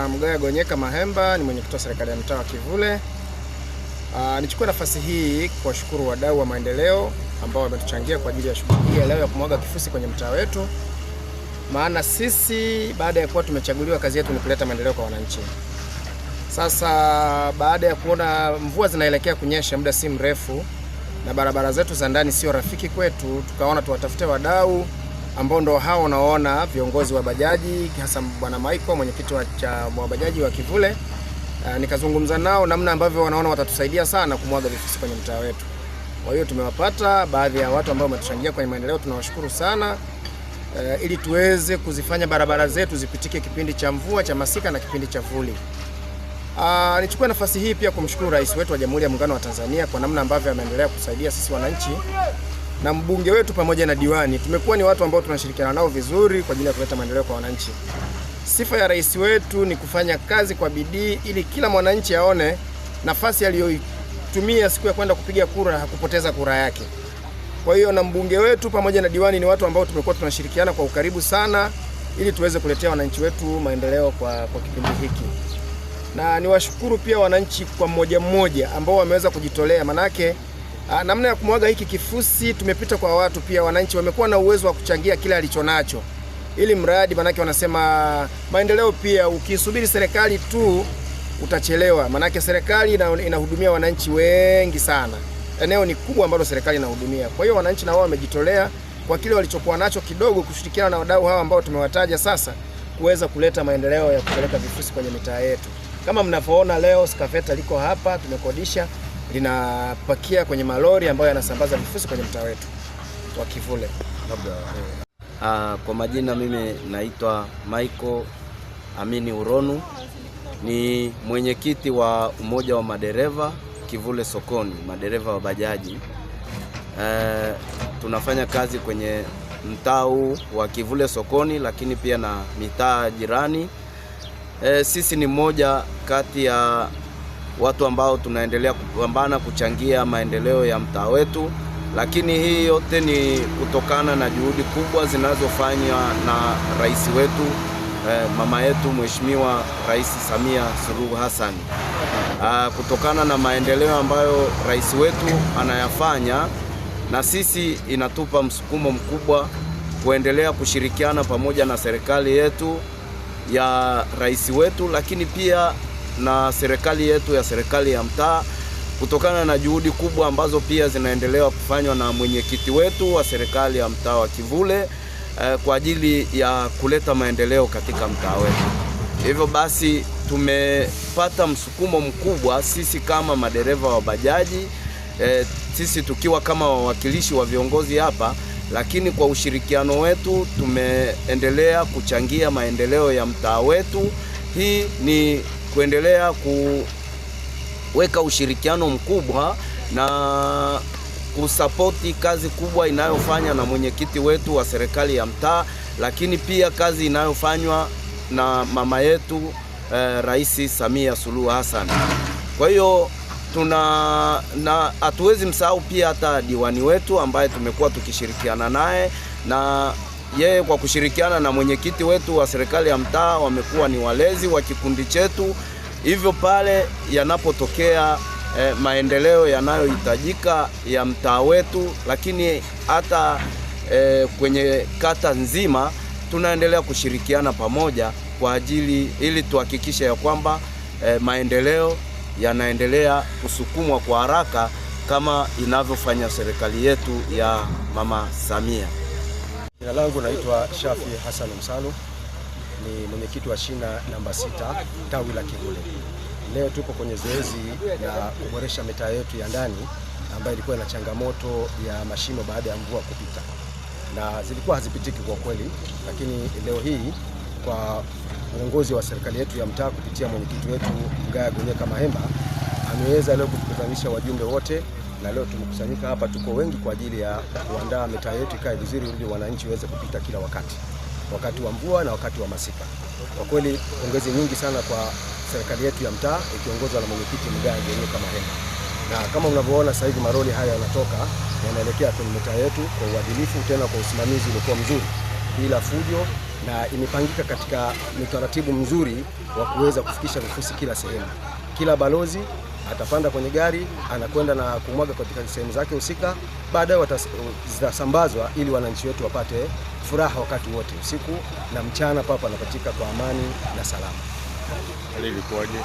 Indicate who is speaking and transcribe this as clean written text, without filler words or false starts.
Speaker 1: naitwa Mgaya Gonyeka Mahemba, ni mwenyekiti wa serikali ya mtaa wa Kivule. Nichukue nafasi hii kuwashukuru wadau wa maendeleo ambao wametuchangia kwa ajili ya shughuli hii ya leo ya kumwaga kifusi kwenye mtaa wetu. Maana sisi baada ya kuwa tumechaguliwa, kazi yetu ni kuleta maendeleo kwa wananchi. Sasa baada ya kuona mvua zinaelekea kunyesha muda si mrefu na barabara zetu za ndani sio rafiki kwetu, tukaona tuwatafute wadau ambao ndo hao unaona viongozi wa bajaji, hasa bwana Michael, mwenyekiti wa bajaji wa Kivule. Nikazungumza nao namna ambavyo wanaona watatusaidia sana kumwaga vifusi kwenye mtaa wetu. Kwa hiyo tumewapata baadhi ya watu ambao wametuchangia kwenye maendeleo, tunawashukuru sana. Ili tuweze kuzifanya barabara zetu zipitike kipindi cha mvua, cha masika na kipindi cha vuli. Nichukue nafasi hii pia kumshukuru Rais wetu wa Jamhuri ya Muungano wa Tanzania kwa namna ambavyo ameendelea kusaidia sisi wananchi, na mbunge wetu pamoja na diwani. Tumekuwa ni watu ambao tunashirikiana nao vizuri kwa ajili ya kuleta maendeleo kwa wananchi. Sifa ya rais wetu ni kufanya kazi kwa bidii ili kila mwananchi aone nafasi aliyoitumia siku ya kwenda kupiga kura hakupoteza kura yake. Kwa hiyo na mbunge wetu pamoja na diwani ni watu ambao tumekuwa tunashirikiana kwa ukaribu sana ili tuweze kuletea wananchi wetu maendeleo kwa kipindi hiki. Na niwashukuru pia wananchi kwa mmoja mmoja ambao wameweza kujitolea, manake namna ya kumwaga hiki kifusi tumepita kwa watu pia. Wananchi wamekuwa na uwezo wa kuchangia kila alichonacho ili mradi, manake wanasema maendeleo pia ukisubiri serikali tu utachelewa, manake serikali inahudumia wananchi wengi sana. Eneo ni kubwa ambalo serikali inahudumia. Kwa hiyo wananchi na wao wamejitolea kwa kile walichokuwa nacho kidogo, kushirikiana na wadau hawa ambao tumewataja sasa kuweza kuleta maendeleo ya kupeleka vifusi kwenye mitaa yetu. Kama mnavyoona leo skaveta liko hapa, tumekodisha, linapakia kwenye malori ambayo yanasambaza vifusi kwenye mtaa wetu wa Kivule.
Speaker 2: Kwa majina mimi naitwa Michael Amini Uronu, ni mwenyekiti wa umoja wa madereva Kivule sokoni, madereva wa bajaji. Tunafanya kazi kwenye mtaa wa Kivule sokoni, lakini pia na mitaa jirani. Sisi ni mmoja kati ya watu ambao tunaendelea kupambana kuchangia maendeleo ya mtaa wetu, lakini hii yote ni kutokana na juhudi kubwa zinazofanywa na rais wetu, mama yetu Mheshimiwa Rais Samia Suluhu Hassan. Kutokana na maendeleo ambayo rais wetu anayafanya, na sisi inatupa msukumo mkubwa kuendelea kushirikiana pamoja na serikali yetu ya rais wetu, lakini pia na serikali yetu ya serikali ya mtaa, kutokana na juhudi kubwa ambazo pia zinaendelea kufanywa na mwenyekiti wetu wa serikali ya mtaa wa Kivule kwa ajili ya kuleta maendeleo katika mtaa wetu. Hivyo basi tumepata msukumo mkubwa sisi kama madereva wa bajaji, sisi tukiwa kama wawakilishi wa viongozi hapa, lakini kwa ushirikiano wetu tumeendelea kuchangia maendeleo ya mtaa wetu. Hii ni kuendelea kuweka ushirikiano mkubwa na kusapoti kazi kubwa inayofanywa na mwenyekiti wetu wa serikali ya mtaa, lakini pia kazi inayofanywa na mama yetu Rais Samia Suluhu Hassan. Kwa hiyo hatuwezi msahau pia hata diwani wetu ambaye tumekuwa tukishirikiana naye, na yeye kwa kushirikiana na mwenyekiti wetu wa serikali ya mtaa wamekuwa ni walezi wa kikundi chetu. Hivyo pale yanapotokea maendeleo yanayohitajika ya mtaa wetu, lakini hata kwenye kata nzima tunaendelea kushirikiana pamoja kwa ajili ili tuhakikishe ya kwamba maendeleo yanaendelea kusukumwa kwa haraka kama inavyofanya serikali yetu ya Mama Samia.
Speaker 3: Jina langu naitwa Shafi Hassan Msalu, ni mwenyekiti wa shina namba 6 tawi la Kivule. Leo tupo kwenye zoezi la kuboresha mitaa yetu ya ndani ambayo ilikuwa na changamoto ya mashimo baada ya mvua kupita, na zilikuwa hazipitiki kwa kweli, lakini leo hii kwa uongozi wa serikali yetu ya mtaa kupitia mwenyekiti wetu Mgaya Gonyeka Mahemba ameweza leo kukutanisha wajumbe wote, na leo tumekusanyika hapa, tuko wengi kwa ajili ya kuandaa mitaa yetu ikae vizuri ili wananchi waweze kupita kila wakati wa mvua na wakati wa masika. Kwa kweli pongezi nyingi sana kwa serikali yetu ya mtaa ikiongozwa na mwenyekiti Mgaya Gonyeka Mahemba. Na kama mnavyoona sasa hivi maroli haya yanatoka yanaelekea kwenye mitaa yetu kwa uadilifu, tena kwa usimamizi uliokuwa mzuri, bila fujo na imepangika katika utaratibu mzuri wa kuweza kufikisha vifusi kila sehemu. Kila balozi atapanda kwenye gari, anakwenda na kumwaga katika sehemu zake husika, baadaye zitasambazwa ili wananchi wetu wapate furaha wakati wote, usiku na mchana, papa anapatika kwa amani na salama.
Speaker 4: Hali ilikuwaje?